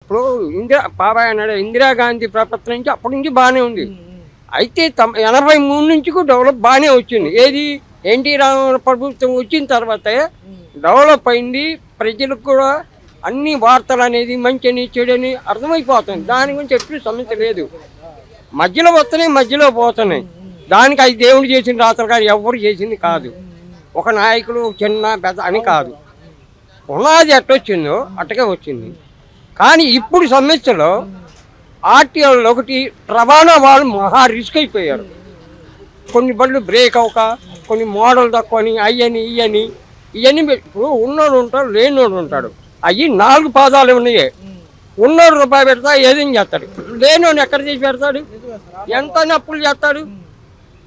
ఇప్పుడు బాబాయ్ అన్నాడు ఇందిరాగాంధీ ప్రభుత్వం నుంచి అప్పటి నుంచి బాగానే ఉంది. అయితే 83 నుంచి డెవలప్ బాగానే వచ్చింది. ఏది ఎన్టీ రామారావు ప్రభుత్వం వచ్చిన తర్వాతే డెవలప్ అయింది. ప్రజలకు కూడా అన్ని వార్తలు అనేది మంచిని చెడని అర్థమైపోతుంది. దాని గురించి ఎప్పుడు సమస్య లేదు. మధ్యలో వస్తున్నాయి, మధ్యలో పోతున్నాయి. దానికి అది దేవుడు చేసిన రాత్రులు కానీ ఎవరు చేసింది కాదు. ఒక నాయకుడు చిన్న పెద్ద అని కాదు. పునాది ఎట్టొచ్చిందో అట్టకే వచ్చింది. కానీ ఇప్పుడు సమస్యలో ఆర్టీఓలో ఒకటి రవాణా వాళ్ళు మహా రిస్క్ అయిపోయారు. కొన్ని బళ్ళు బ్రేక్ అవ్వక, కొన్ని మోడల్ తక్కువని అయ్యని ఇవన్నీ ఇప్పుడు ఉన్నోడు ఉంటాడు, లేనివాడు ఉంటాడు. అవి 4 పాదాలు ఉన్నాయి. ఉన్నోడు రూపాయి పెడతా ఏదేం చేస్తాడు, లేనివాడిని ఎక్కడ చేసి పెడతాడు? ఎంత అప్పులు చేస్తాడు?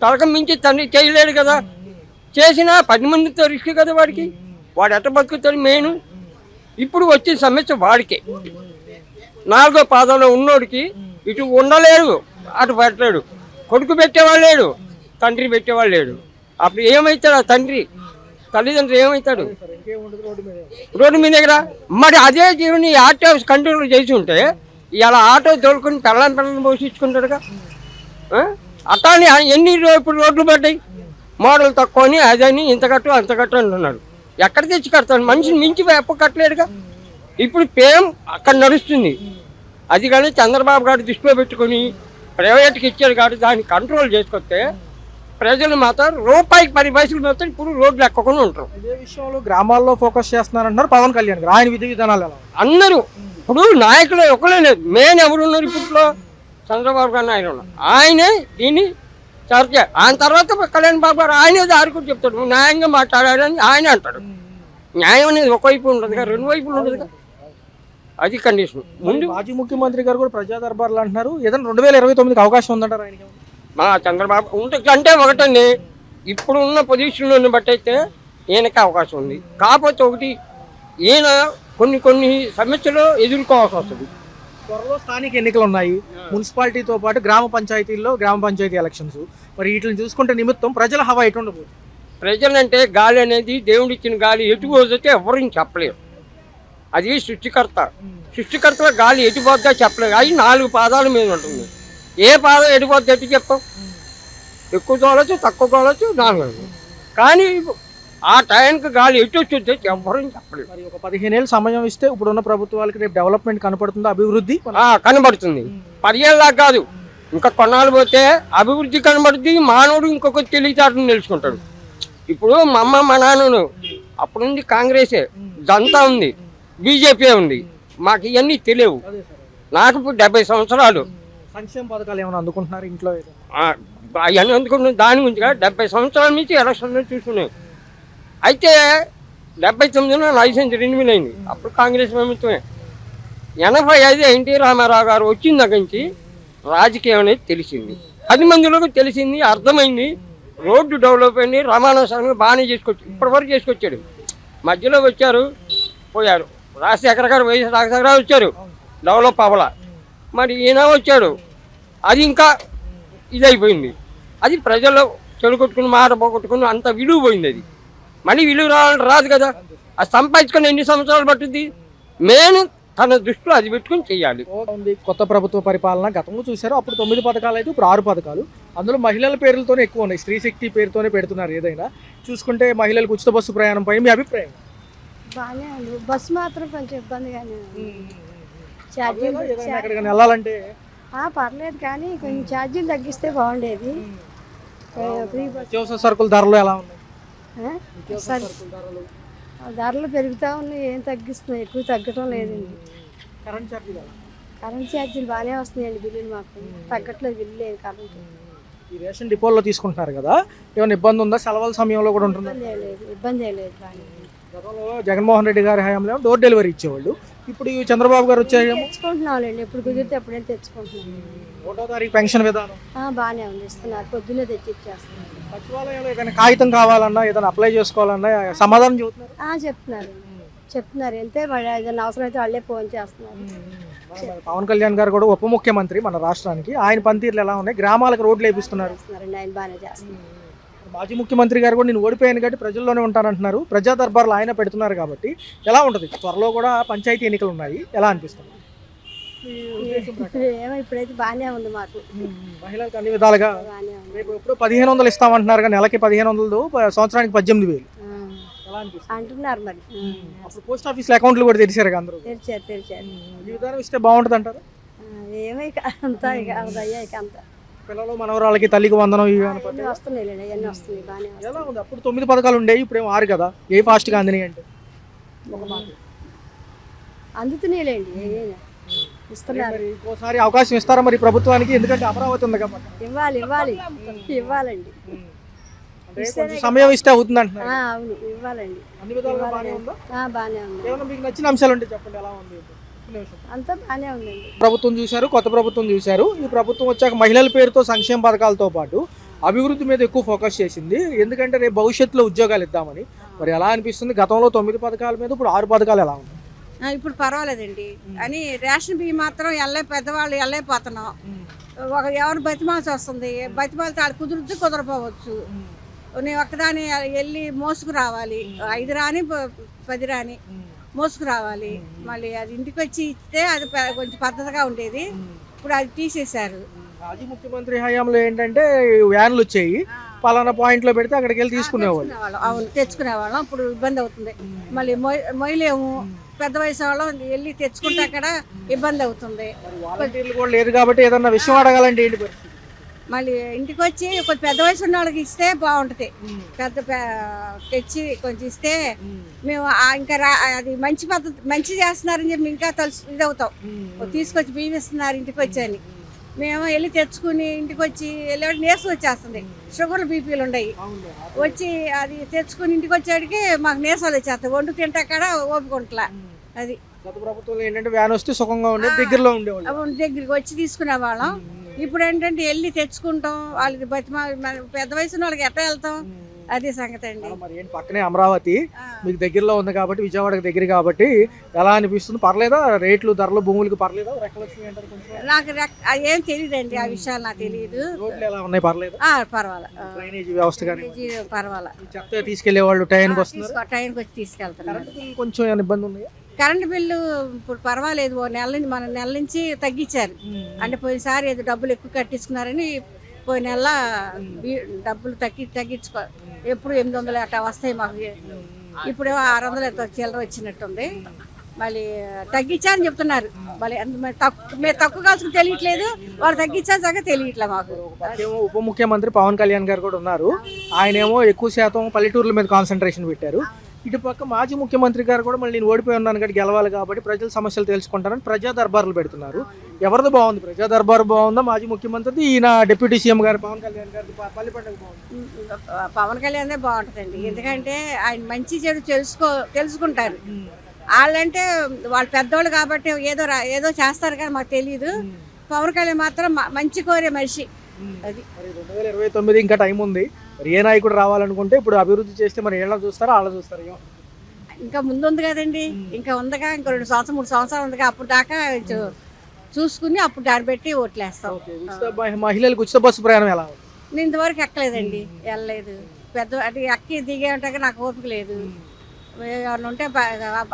తలకం మించి తండ్రి చేయలేడు కదా. చేసినా 10 మందితో రిస్క్ కదా వాడికి. వాడు ఎట్ట బతుకుతాడు మెయిన్. ఇప్పుడు వచ్చే సమస్య వాడికే. 4వ పాదంలో ఉన్నోడికి ఇటు ఉండలేడు, అటు పెట్టలేడు. కొడుకు పెట్టేవాళ్ళు లేడు, తండ్రి పెట్టేవాళ్ళు లేడు. అప్పుడు ఏమవుతాడు ఆ తండ్రి? తల్లిదండ్రులు ఏమవుతాడు? రోడ్డు మీద దగ్గర. మరి అదే జీవుని ఆటో కంట్రోల్ చేసి ఉంటే ఇలా ఆటో తోలుకొని పిల్లల్ని పోషించుకుంటాడుగా. అట్లానే ఎన్ని ఇప్పుడు రోడ్లు పడ్డాయి. మోడల్ తక్కువని అదని ఇంత కట్టు అంత కట్టు అంటున్నాడు. ఎక్కడ తెచ్చి కడతాడు? మనిషిని మించి ఎప్పుడు కట్టలేడుగా. ఇప్పుడు పేం అక్కడ నడుస్తుంది. అది కానీ చంద్రబాబు గారు దృష్టిలో పెట్టుకుని ప్రైవేట్కి ఇచ్చాడు కాబట్టి దాన్ని కంట్రోల్ చేసుకొస్తే ప్రజలు మాత్రం రూపాయికి 10 పైసలు మాత్రం ఇప్పుడు రోడ్లు ఎక్కకుండా ఉంటారు. ఇదే విషయంలో గ్రామాల్లో ఫోకస్ చేస్తున్నారంటారు పవన్ కళ్యాణ్ గారు. ఆయన విధి విధానాలు ఎలా? అందరూ ఇప్పుడు నాయకులు ఒకలే లేదు, మెయిన్ ఎవరు ఉన్నారు ఇప్పట్లో? చంద్రబాబు గారు ఆయన ఉన్నారు. ఆయనే దీన్ని చర్చ. ఆయన తర్వాత కళ్యాణ్ బాబు గారు ఆయనే దారుకుని చెప్తాడు, నువ్వు న్యాయంగా మాట్లాడాలని ఆయనే అంటాడు. న్యాయం అనేది ఒకవైపు ఉంటుంది కదా, 2 వైపులు ఉంటుంది కదా. అది కండిషన్. ముందు మాజీ ముఖ్యమంత్రి గారు కూడా ప్రజా దర్బార్లు అంటున్నారు. ఏదైనా 2029కి అవకాశం ఉందంటారు ఆయనకి? మా చంద్రబాబు ఉంటుంది అంటే ఒకటండి, ఇప్పుడు ఉన్న పొజిషన్లను బట్టి అయితే ఈయనకి అవకాశం ఉంది. కాకపోతే ఒకటి, ఈయన కొన్ని సమస్యలు ఎదుర్కోవాల్సి వస్తుంది. త్వరలో స్థానిక ఎన్నికలు ఉన్నాయి. మున్సిపాలిటీతో పాటు గ్రామ పంచాయతీ ఎలక్షన్స్. మరి వీటిని చూసుకుంటే నిమిత్తం ప్రజల హవా ఎటు ఉండబోతుంది? ప్రజలంటే గాలి అనేది దేవుడు ఇచ్చిన గాలి ఎటు పోతే ఎవరిని చెప్పలేరు. అది సృష్టికర్త గాలి ఎటుపోద్దా చెప్పలేదు. అది 4 పాదాల మీద ఉంటుంది. ఏ పాదం ఎటుపోద్ది ఎటు చెప్పాం? ఎక్కువ తోలచ్చు, తక్కువ తోలచ్చు, 4. కానీ ఆ టైంకి గాలి ఎటు వచ్చి ఎవరిని చెప్పలేదు. మరి ఒక 15 ఏళ్ళు సమయం ఇస్తే ఇప్పుడున్న ప్రభుత్వాలకి రేపు డెవలప్మెంట్ కనపడుతుందా? అభివృద్ధి కనబడుతుంది. 10 ఏళ్ళ దాకా కాదు, ఇంకా కొన్నాళ్ళు పోతే అభివృద్ధి కనబడుతుంది. మానవుడు ఇంకొక తెలివితేటను తెలుసుకుంటాడు. ఇప్పుడు మా అమ్మ మా నాన్నను అప్పుడుంది కాంగ్రెసే, జనతా ఉంది, బీజేపీ ఉంది. మాకు ఇవన్నీ తెలియవు. నాకు ఇప్పుడు 70 సంవత్సరాలు. సంక్షేమ పథకాలు ఏమైనా అందుకుంటున్నారు ఇంట్లో? అవన్నీ అందుకుంటున్నాం. దాని గురించి 70 సంవత్సరాల నుంచి ఎలక్షన్లో చూసుకున్నాం. అయితే 79లో లైసెన్స్ రెన్యూవల్ అయింది. అప్పుడు కాంగ్రెస్ ప్రభుత్వమే. 85 ఎన్టీ రామారావు గారు వచ్చిన దగ్గర నుంచి రాజకీయం అనేది తెలిసింది. 10 మందిలోకి తెలిసింది, అర్థమైంది. రోడ్డు డెవలప్ అయింది, రవాణా సంఘం బాగానే ఇప్పటివరకు చేసుకొచ్చాడు. మధ్యలో వచ్చారు, పోయారు. రాజశేఖర గారు, వైఎస్ రాజశేఖర గారు వచ్చారు, డెవలప్ అవ్వాల. మరి ఈయన వచ్చాడు, అది ఇంకా ఇదైపోయింది. అది ప్రజల్లో చెడుకొట్టుకుని మాట పోగొట్టుకుని అంత విలువ పోయింది. అది మళ్ళీ విలువ రాదు కదా. అది సంపాదించుకొని ఎన్ని సంవత్సరాలు పట్టుద్ది? మెయిన్ తన దృష్టిలో అది పెట్టుకుని చెయ్యాలి. కొత్త ప్రభుత్వ పరిపాలన గతంలో చూశారు. అప్పుడు 9 పథకాలు అయితే ఇప్పుడు 6 పథకాలు. అందులో మహిళల పేర్లతోనే ఎక్కువ ఉన్నాయి. స్త్రీ శక్తి పేరుతోనే పెడుతున్నారు. ఏదైనా చూసుకుంటే మహిళలకు ఉచిత బస్సు ప్రయాణం పై మీ అభిప్రాయం? బాగానే ఉంది. బస్సు మాత్రం కొంచెం ఇబ్బందిగానే ఉంది. ఎక్కడికైనా వెళ్ళాలంటే పర్లేదు, కానీ కొంచెం ఛార్జీలు తగ్గిస్తే బాగుండేది. Free bus. నిత్యావసర సరుకుల ధరలు ఎలా ఉన్నాయి? ధరలు పెరుగుతూ ఉన్నాయి, ఏం తగ్గిస్తున్నాయి, ఎక్కువ తగ్గటం లేదండి. కరెంట్ ఛార్జీలు బాగానే వస్తున్నాయండి. బిల్లులు మాకు తగ్గట్లేదు, బిల్లు లేదు కరెంట్. ఈ రేషన్ డిపోలో తీసుకుంటున్నారు కదా, ఏమైనా ఇబ్బంది ఉందా? సెలవుల సమయంలో కూడా ఉంటుంది? ఇబ్బంది ఏ లేదు. గతంలో జగన్మోహన్ రెడ్డి గారి హయాంలో డోర్ డెలివరీ ఇచ్చేవాళ్ళు. ఇప్పుడు చంద్రబాబు గారు వచ్చారు, తెచ్చుకుంటున్నాండి. ఎప్పుడు కుదిరితే ఎప్పుడైనా తెచ్చుకుంటున్నాం. 1వ తారీఖు పెన్షన్ విధానం బాగానే ఉంది, ఇస్తున్నారు. పొద్దున్నే తెచ్చి ఇచ్చేస్తున్నారు. సచివాలయంలో ఏదైనా కాగితం కావాలన్నా, ఏదైనా అప్లై చేసుకోవాలన్నా సమాధానం చెప్తున్నారు వెళ్తే ఏదైనా అవసరం అయితే వాళ్ళే ఫోన్ చేస్తున్నారు. పవన్ కళ్యాణ్ గారు కూడా ఉప ముఖ్యమంత్రి మన రాష్ట్రానికి. ఆయన పనితీరులు ఎలా ఉన్నాయి? గ్రామాలకు రోడ్లు వేపిస్తున్నారు. ఆయన బాగానే చేస్తున్నారు. మాజీ ముఖ్యమంత్రి గారు కూడా నేను ఓడిపోయాను కాబట్టి ప్రజల్లోనే ఉంటానంటున్నారు. ప్రజా దర్బార్లు ఆయన పెడుతున్నారు కాబట్టి ఎలా ఉంటుంది? త్వరలో కూడా పంచాయతీ ఎన్నికలు ఉన్నాయి, ఎలా అనిపిస్తుంది? మీ ఉద్దేశం ప్రకారం? ఏమో ఇప్పుడైతే బాగానే ఉంది మాకు, మహిళలకు అన్ని విధాలుగా బాగానే ఉంది. రేపు ఎప్పుడు 1500 ఇస్తామంటున్నారు కానీ నెలకి 1500, సంవత్సరానికి 18,000 ఎలా అనిపిస్తుంది? అంటున్నారు మరి. అప్పుడు పోస్ట్ ఆఫీస్లో అకౌంట్లు కూడా తెరిచారు అందరూ. తెరిచారు. ఈ విధానం ఇస్తే బాగుంటుంది అంటారు. ఏమో ఇక అంతా ఇక అవుదయ్యా ఇక అంతా పిల్లలు మనవరాళ్ళకి తల్లికి వందనం ఇవి అని అన్నీ వస్తున్నాయి, అన్నీ వస్తున్నాయి, బాగానే వస్తున్నాయి. ఎలా ఉంది? అప్పుడు 9 పథకాలు ఉండేవి, ఇప్పుడు ఏమో 6 కదా. ఏ ఫాస్ట్గా అందినాయి అంటే ఒక మాట అందుతున్నాయిలేండి, ఇస్తున్నారు. మరి ఇంకోసారి అవకాశం ఇస్తారా మరి ప్రభుత్వానికి? ఎందుకంటే అమరావతి ఉంది కాబట్టి ఇవ్వాలండి. అంటే కొంచెం సమయం ఇస్తే అవుతుంది అంటున్నారు. అవును, ఇవ్వాలండి. అన్ని విధాలుగా బాగానే ఉందా? బాగానే ఉంది. ఏమైనా మీకు నచ్చిన అంశాలు ఉంటే చెప్పండి, ఎలా ఉంది? ఒక్క నిమిషం. అంతా బాగానే ఉందండి. ప్రభుత్వం చూశారు, కొత్త ప్రభుత్వం చూశారు. ఈ ప్రభుత్వం వచ్చాక మహిళల పేరుతో సంక్షేమ పథకాలతో పాటు అభివృద్ధి మీద ఎక్కువ ఫోకస్ చేసింది. ఎందుకంటే రేపు భవిష్యత్తులో ఉద్యోగాలు ఇద్దామని. మరి ఎలా అనిపిస్తుంది? గతంలో 9 పథకాల మీద ఇప్పుడు 6 పథకాలు ఎలా ఉంది? ఇప్పుడు పర్వాలేదండి. అని రేషన్ బియ్యం మాత్రం పెద్దవాళ్ళు వెళ్ళైపోతున్నాం. ఎవరు బతిమాల్సి వస్తుంది, బతిమాలతో ఆడ కుదరపోవచ్చు. నేను ఒక్కదాని వెళ్ళి మోసుకు రావాలి, 5 రాని 10 రాని మోసుకు రావాలి. మళ్ళీ అది ఇంటికి వచ్చి ఇస్తే అది కొంచెం పద్ధతిగా ఉండేది. ఇప్పుడు అది తీసేశారు. మాజీ ముఖ్యమంత్రి హయాంలో ఏంటంటే వ్యాన్లు వచ్చాయి, పలానా పాయింట్లో పెడితే అక్కడికి వెళ్ళి తీసుకునేవాళ్ళు. అవును, తెచ్చుకునేవాళ్ళం. ఇప్పుడు ఇబ్బంది అవుతుంది. మళ్ళీ మొయ్యలేము, పెద్ద వయసు వాళ్ళం వెళ్ళి తెచ్చుకుంటే అక్కడ ఇబ్బంది అవుతుంది. వాలంటీర్లు కూడా లేరు కాబట్టి ఏదన్నా విషయం అడగాలంటే ఏంటి పరిస్థితి? మళ్ళీ ఇంటికి వచ్చి కొంచెం పెద్ద వయసు ఉన్న వాళ్ళకి ఇస్తే బాగుంటుంది. తెచ్చి కొంచెం ఇస్తే మేము ఇంకా అది మంచి పద్ధతి, మంచి చేస్తున్నారని చెప్పి ఇంకా ఇదవుతాం. తీసుకొచ్చి బియ్యం ఇస్తున్నారు ఇంటికి వచ్చి అని మేము వెళ్ళి తెచ్చుకుని ఇంటికి వచ్చి వెళ్ళి నీరసం వచ్చేస్తుంది. షుగర్లు బీపీలు ఉన్నాయి. వచ్చి అది తెచ్చుకుని ఇంటికి వచ్చేటికి మాకు నీరసాలు వచ్చేస్తాయి. వండు తింటా కాడ ఓపుకుంటలా. అది గత ప్రభుత్వంలో ఏంటంటే వ్యాన్ వస్తే సుఖంగా ఉండేది, దగ్గరలో ఉండేవాళ్ళు, దగ్గరికి వచ్చి తీసుకునే వాళ్ళం. ఇప్పుడు ఏంటంటే వెళ్ళి తెచ్చుకుంటాం. వాళ్ళకి పెద్ద వయసు వాళ్ళకి ఎట్లా వెళ్తాం? అదే సంగతి అండి. మరి ఏంటి పక్కనే అమరావతి మీకు దగ్గరలో ఉంది కాబట్టి, విజయవాడకి దగ్గర కాబట్టి ఎలా అనిపిస్తుంది? పర్లేదా రేట్లు, ధరలు, భూములకు పర్లేదా? నాకు ఏం తెలియదండి, ఆ విషయాలు నాకు తెలియదు. రోడ్లు ఎలా ఉన్నాయి? పర్లేదు, పర్వాలేదు. డ్రైనేజీ వ్యవస్థ కానీ పర్వాలేదు. చెత్త తీసుకెళ్లే వాళ్ళు టైంకి వస్తున్నారు, టైంకి వచ్చి తీసుకెళ్తున్నారు. కొంచెం ఏమైనా ఇబ్బంది ఉంది? కరెంటు బిల్లు ఇప్పుడు పర్వాలేదు. మన నెల నుంచి తగ్గించారు. అంటే పోయినసారి ఏదో డబ్బులు ఎక్కువ కట్టించుకున్నారని పోయిన నెల డబ్బులు తగ్గించుకో. ఎప్పుడు 800 అట్లా వస్తాయి మాకు. ఇప్పుడు 600 చిల్లర వచ్చినట్టుంది. మళ్ళీ తగ్గించారని చెప్తున్నారు. మళ్ళీ మేము తక్కువ కాల్సుకు తెలియట్లేదు, వాళ్ళు తగ్గించాక తెలియట్లే మాకు. ఉప ముఖ్యమంత్రి పవన్ కళ్యాణ్ గారు కూడా ఉన్నారు. ఆయనేమో ఎక్కువ శాతం పల్లెటూర్ల మీద కాన్సన్ట్రేషన్ పెట్టారు. ఇటు పక్క మాజీ ముఖ్యమంత్రి గారు కూడా మళ్ళీ నేను ఓడిపోయి ఉన్నాను కాబట్టి గెలవాలి కాబట్టి ప్రజల సమస్యలు తెలుసుకుంటారని ప్రజా దర్బార్లు పెడుతున్నారు. ఎవరిది బాగుంది? ప్రజా దర్బార్ బాగుందా, మాజీ ముఖ్యమంత్రి ఈయన డిప్యూటీ సీఎం గారు పవన్ కళ్యాణ్ గారి పల్లి పండుగ బాగుంది? పవన్ కళ్యాణ్ బాగుంటుందండి. ఎందుకంటే ఆయన మంచి చెడు తెలుసుకుంటారు. వాళ్ళంటే వాళ్ళు పెద్దోళ్ళు కాబట్టి ఏదో చేస్తారు కానీ మాకు తెలియదు. పవన్ కళ్యాణ్ మాత్రం మంచి కోరే మనిషి. అది 2029 ఇంకా టైం ఉంది. మరి ఏ నాయకుడు రావాలనుకుంటే ఇప్పుడు అభివృద్ధి చేస్తే మరి ఏళ్ళ చూస్తారా, వాళ్ళ చూస్తారా? ఇంకా ముందు ఉంది కదండి, ఇంకా ఉందిగా, ఇంకా 2 సంవత్సరాలు 3 సంవత్సరాలు ఉందిగా. అప్పుడు దాకా చూసుకుని అప్పుడు దాన్ని పెట్టి ఓట్లేస్తాం. మహిళలకు ఉచిత బస్సు ప్రయాణం ఎలా ఉంది? నేను ఇంతవరకు ఎక్కలేదండి, వెళ్ళలేదు. అంటే ఎక్కి దిగే ఉంటాక నాకు ఓపిక లేదు. ఏమన్నా ఉంటే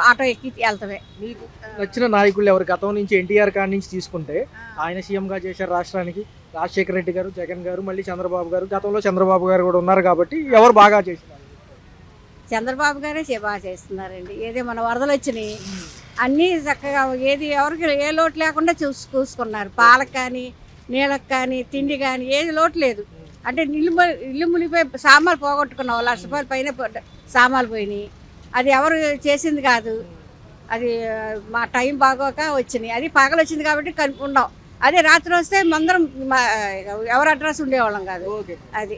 ఆటో ఎక్కి వెళ్తామే. మీకు నచ్చిన నాయకులు ఎవరు? గతం నుంచి ఎన్టీఆర్ కాడి నుంచి తీసుకుంటే ఆయన సీఎంగా చేశారు రాష్ట్రానికి. రాజశేఖర రెడ్డి గారు, జగన్ గారు, మళ్ళీ చంద్రబాబు గారు. గతంలో చంద్రబాబు గారు కూడా ఉన్నారు కాబట్టి ఎవరు బాగా చేస్తున్నారు? చంద్రబాబు గారే బాగా చేస్తున్నారండి. ఏదో మన వరదలు వచ్చినాయి, అన్నీ చక్కగా ఎవరికి ఏ లోటు లేకుండా చూసుకున్నారు. పాలకు కానీ, నీళ్ళకి కానీ, తిండి కానీ ఏది లోటు లేదు. అంటే ఇల్లు మునిగిపోయి సామాన్లు పోగొట్టుకున్నాం. 1,00,000 రూపాయల పైన సామాన్లు పోయినాయి. అది ఎవరు చేసింది కాదు. అది మా టైం బాగోక వచ్చినాయి. అది పగలు వచ్చింది కాబట్టి కనుక్కున్నాం. అదే రాత్రి వస్తే అందరం ఎవరు అడ్రస్ ఉండేవాళ్ళం కాదు. అది